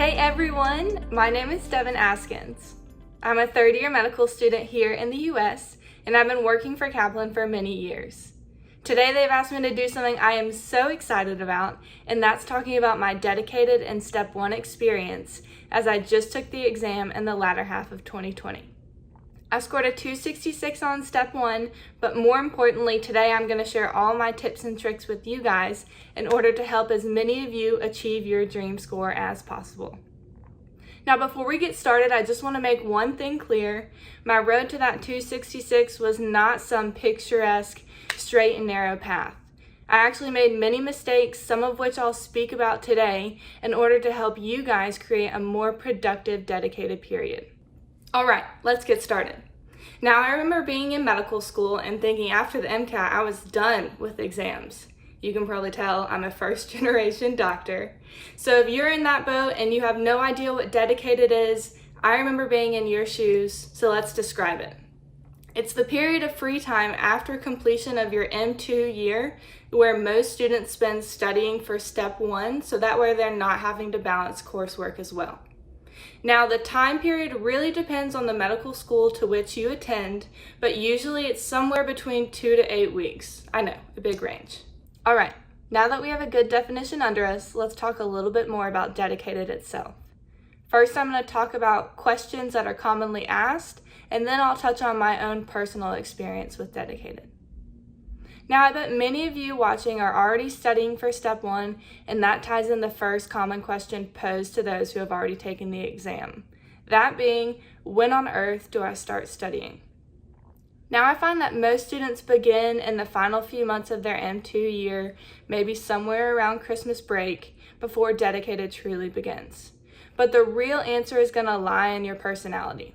Hey everyone, my name is Devin Askins. I'm a third-year medical student here in the US, and I've been working for Kaplan for many years. Today they've asked me to do something I am so excited about, and that's talking about my dedicated and Step 1 experience as I just took the exam in the latter half of 2020. I scored a 266 on Step 1, but more importantly, today I'm going to share all my tips and tricks with you guys in order to help as many of you achieve your dream score as possible. Now, before we get started, I just want to make one thing clear. My road to that 266 was not some picturesque, straight and narrow path. I actually made many mistakes, some of which I'll speak about today, in order to help you guys create a more productive, dedicated period. All right, let's get started. Now, I remember being in medical school and thinking after the MCAT, I was done with exams. You can probably tell I'm a first-generation doctor. So if you're in that boat and you have no idea what dedicated is, I remember being in your shoes, so let's describe it. It's the period of free time after completion of your M2 year where most students spend studying for Step 1, so that way they're not having to balance coursework as well. Now, the time period really depends on the medical school to which you attend, but usually it's somewhere between 2 to 8 weeks. I know, a big range. All right, now that we have a good definition under us, let's talk a little bit more about dedicated itself. First, I'm going to talk about questions that are commonly asked, and then I'll touch on my own personal experience with dedicated. Now, I bet many of you watching are already studying for Step 1, and that ties in the first common question posed to those who have already taken the exam. That being, when on earth do I start studying? Now, I find that most students begin in the final few months of their M2 year, maybe somewhere around Christmas break, before dedicated truly begins. But the real answer is going to lie in your personality.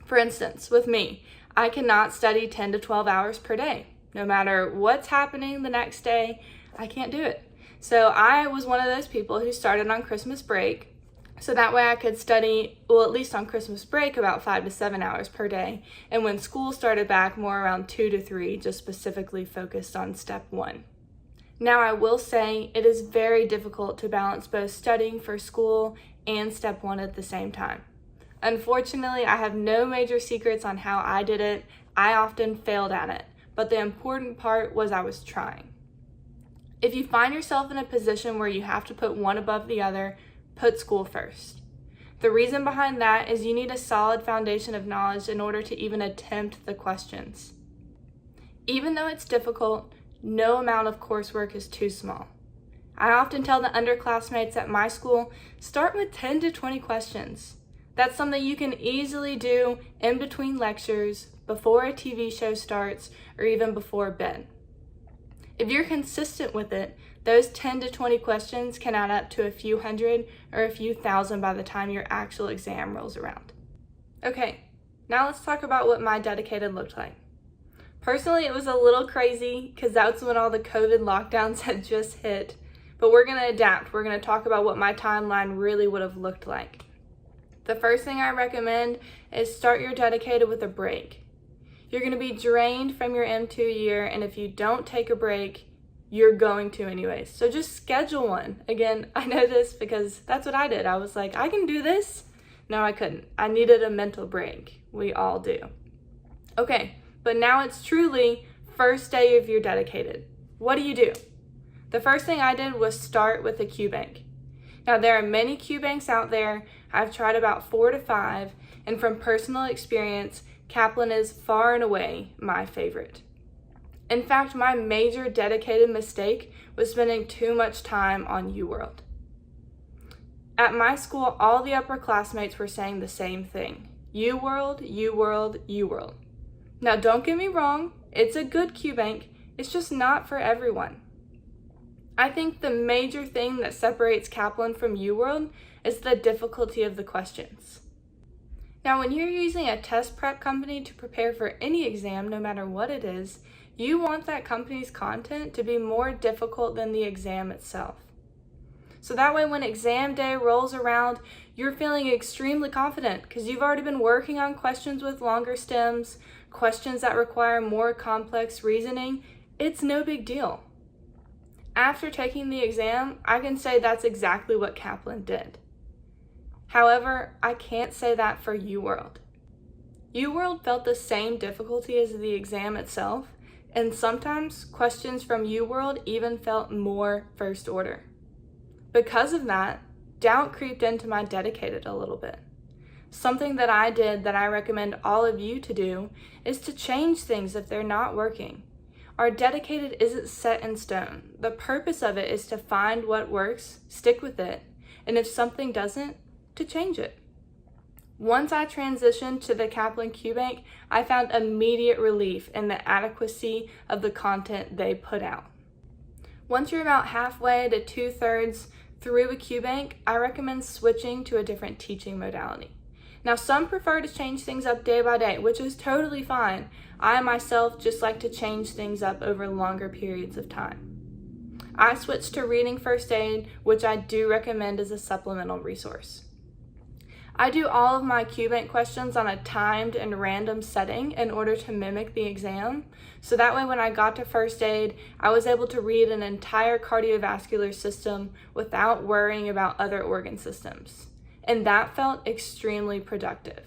For instance, with me, I cannot study 10 to 12 hours per day. No matter what's happening the next day, I can't do it. So I was one of those people who started on Christmas break, so that way I could study, well, at least on Christmas break, about 5 to 7 hours per day. And when school started back, more around 2 to 3, just specifically focused on Step 1. Now, I will say it is very difficult to balance both studying for school and Step 1 at the same time. Unfortunately, I have no major secrets on how I did it. I often failed at it. But the important part was I was trying. If you find yourself in a position where you have to put one above the other, put school first. The reason behind that is you need a solid foundation of knowledge in order to even attempt the questions. Even though it's difficult, no amount of coursework is too small. I often tell the underclassmates at my school, start with 10 to 20 questions. That's something you can easily do in between lectures, before a TV show starts, or even before bed. If you're consistent with it, those 10 to 20 questions can add up to a few hundred or a few thousand by the time your actual exam rolls around. Okay, now let's talk about what my dedicated looked like. Personally, it was a little crazy because that's when all the COVID lockdowns had just hit, but we're going to adapt. We're going to talk about what my timeline really would have looked like. The first thing I recommend is start your dedicated with a break. You're going to be drained from your M2 year, and if you don't take a break, you're going to anyways. So just schedule one. Again, I know this because that's what I did. I was like, I can do this. No, I couldn't. I needed a mental break. We all do. Okay, but now it's truly first day of your dedicated. What do? The first thing I did was start with a Q bank. Now, there are many Q banks out there. I've tried about 4 to 5, and from personal experience, Kaplan is far and away my favorite. In fact, my major dedicated mistake was spending too much time on UWorld. At my school, all the upperclassmates were saying the same thing. UWorld, UWorld, UWorld. Now, don't get me wrong, it's a good Q bank, it's just not for everyone. I think the major thing that separates Kaplan from UWorld is the difficulty of the questions. Now, when you're using a test prep company to prepare for any exam, no matter what it is, you want that company's content to be more difficult than the exam itself. So that way when exam day rolls around, you're feeling extremely confident because you've already been working on questions with longer stems, questions that require more complex reasoning. It's no big deal. After taking the exam, I can say that's exactly what Kaplan did. However, I can't say that for UWorld. UWorld felt the same difficulty as the exam itself, and sometimes questions from UWorld even felt more first order. Because of that, doubt creeped into my dedicated a little bit. Something that I did that I recommend all of you to do is to change things if they're not working. Our dedicated isn't set in stone. The purpose of it is to find what works, stick with it, and if something doesn't, to change it. Once I transitioned to the Kaplan QBank, I found immediate relief in the adequacy of the content they put out. Once you're about halfway to 2/3 through a QBank, I recommend switching to a different teaching modality. Now, some prefer to change things up day by day, which is totally fine. I myself just like to change things up over longer periods of time. I switched to reading first aid, which I do recommend as a supplemental resource. I do all of my QBank questions on a timed and random setting in order to mimic the exam, so that way when I got to first aid, I was able to read an entire cardiovascular system without worrying about other organ systems, and that felt extremely productive.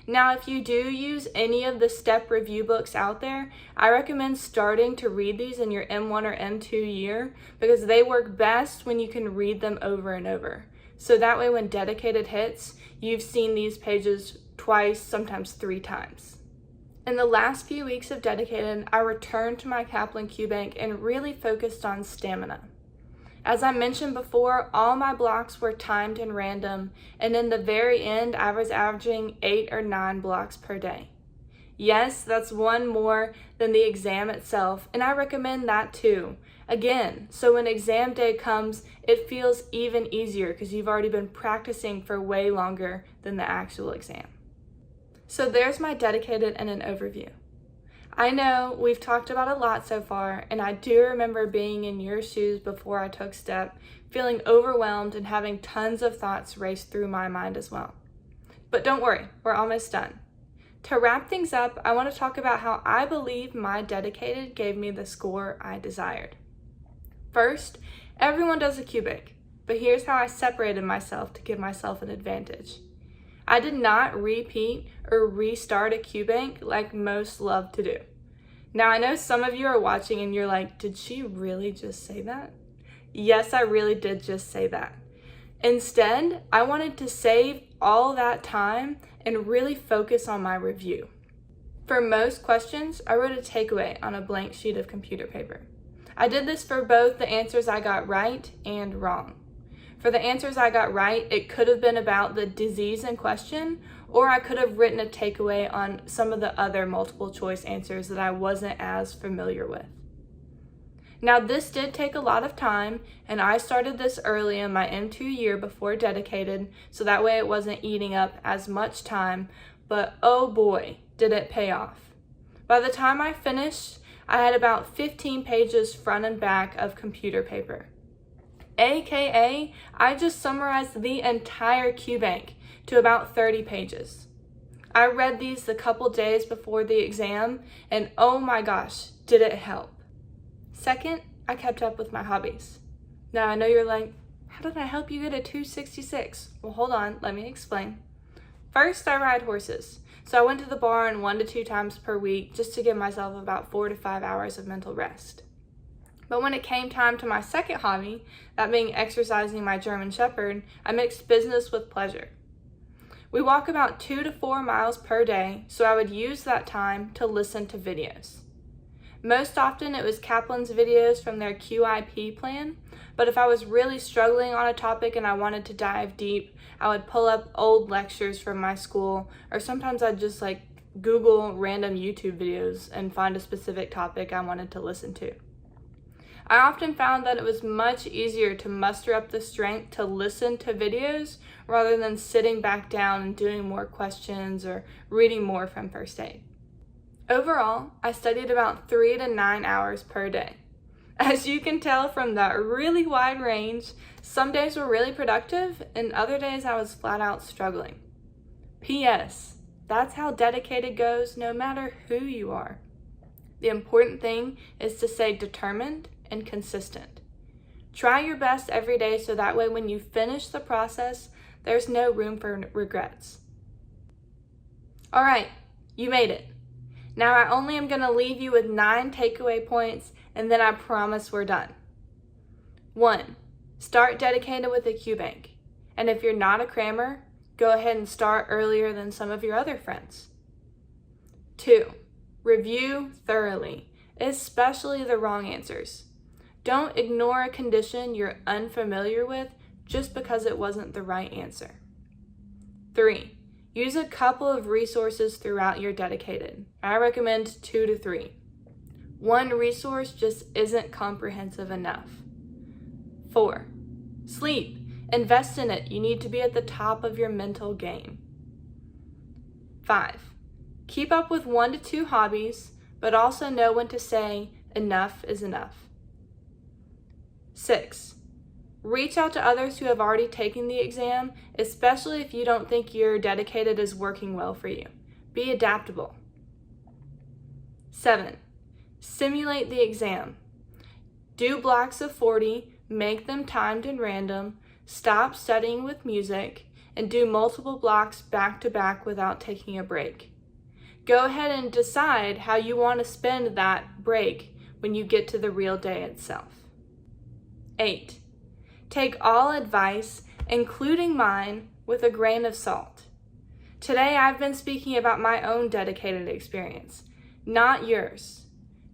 Now, if you do use any of the STEP review books out there, I recommend starting to read these in your M1 or M2 year because they work best when you can read them over and over. So that way when dedicated hits, you've seen these pages twice, sometimes 3 times. In the last few weeks of dedicated, I returned to my Kaplan QBank and really focused on stamina. As I mentioned before, all my blocks were timed and random, and in the very end, I was averaging 8 or 9 blocks per day. Yes, that's one more than the exam itself, and I recommend that too. Again, so when exam day comes, it feels even easier because you've already been practicing for way longer than the actual exam. So there's my dedicated and an overview. I know we've talked about a lot so far, and I do remember being in your shoes before I took STEP, feeling overwhelmed and having tons of thoughts race through my mind as well. But don't worry, we're almost done. To wrap things up, I want to talk about how I believe my dedicated gave me the score I desired. First, everyone does a QBank, but here's how I separated myself to give myself an advantage. I did not repeat or restart a QBank like most love to do. Now, I know some of you are watching and you're like, did she really just say that? Yes, I really did just say that. Instead, I wanted to save all that time and really focus on my review. For most questions, I wrote a takeaway on a blank sheet of computer paper. I did this for both the answers I got right and wrong. For the answers I got right, it could have been about the disease in question, or I could have written a takeaway on some of the other multiple choice answers that I wasn't as familiar with. Now, this did take a lot of time, and I started this early in my M2 year before dedicated, so that way it wasn't eating up as much time, but oh boy, did it pay off. By the time I finished, I had about 15 pages front and back of computer paper. AKA, I just summarized the entire QBank to about 30 pages. I read these a couple days before the exam, and oh my gosh, did it help. Second, I kept up with my hobbies. Now, I know you're like, how did I help you get a 266? Well, hold on, let me explain. First, I ride horses. So I went to the barn 1 to 2 times per week just to give myself about 4 to 5 hours of mental rest. But when it came time to my second hobby, that being exercising my German Shepherd, I mixed business with pleasure. We walk about 2 to 4 miles per day, so I would use that time to listen to videos. Most often it was Kaplan's videos from their QIP plan, but if I was really struggling on a topic and I wanted to dive deep, I would pull up old lectures from my school, or sometimes I'd just Google random YouTube videos and find a specific topic I wanted to listen to. I often found that it was much easier to muster up the strength to listen to videos rather than sitting back down and doing more questions or reading more from first aid. Overall, I studied about 3 to 9 hours per day. As you can tell from that really wide range, some days were really productive and other days I was flat out struggling. P.S. That's how dedicated goes no matter who you are. The important thing is to stay determined and consistent. Try your best every day so that way when you finish the process, there's no room for regrets. All right, you made it. Now I only am going to leave you with 9 takeaway points, and then I promise we're done. 1. Start dedicated with a Q bank. And if you're not a crammer, go ahead and start earlier than some of your other friends. 2. Review thoroughly, especially the wrong answers. Don't ignore a condition you're unfamiliar with just because it wasn't the right answer. 3. Use a couple of resources throughout your dedicated. I recommend 2 to 3. One resource just isn't comprehensive enough. 4. Sleep. Invest in it. You need to be at the top of your mental game. 5. Keep up with 1 to 2 hobbies, but also know when to say enough is enough. 6. Reach out to others who have already taken the exam, especially if you don't think your dedicated is working well for you. Be adaptable. 7. Simulate the exam. Do blocks of 40, make them timed and random, stop studying with music, and do multiple blocks back to back without taking a break. Go ahead and decide how you want to spend that break when you get to the real day itself. 8. Take all advice, including mine, with a grain of salt. Today I've been speaking about my own dedicated experience, not yours.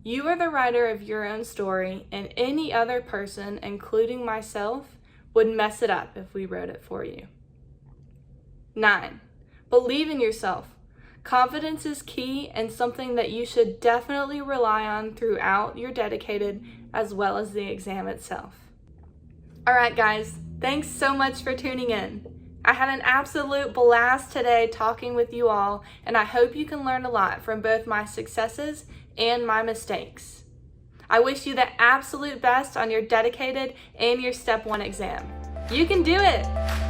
You are the writer of your own story, and any other person, including myself, would mess it up if we wrote it for you. 9. Believe in yourself. Confidence is key and something that you should definitely rely on throughout your dedicated as well as the exam itself. All right, guys, thanks so much for tuning in. I had an absolute blast today talking with you all, and I hope you can learn a lot from both my successes and my mistakes. I wish you the absolute best on your dedicated and your Step 1 exam. You can do it!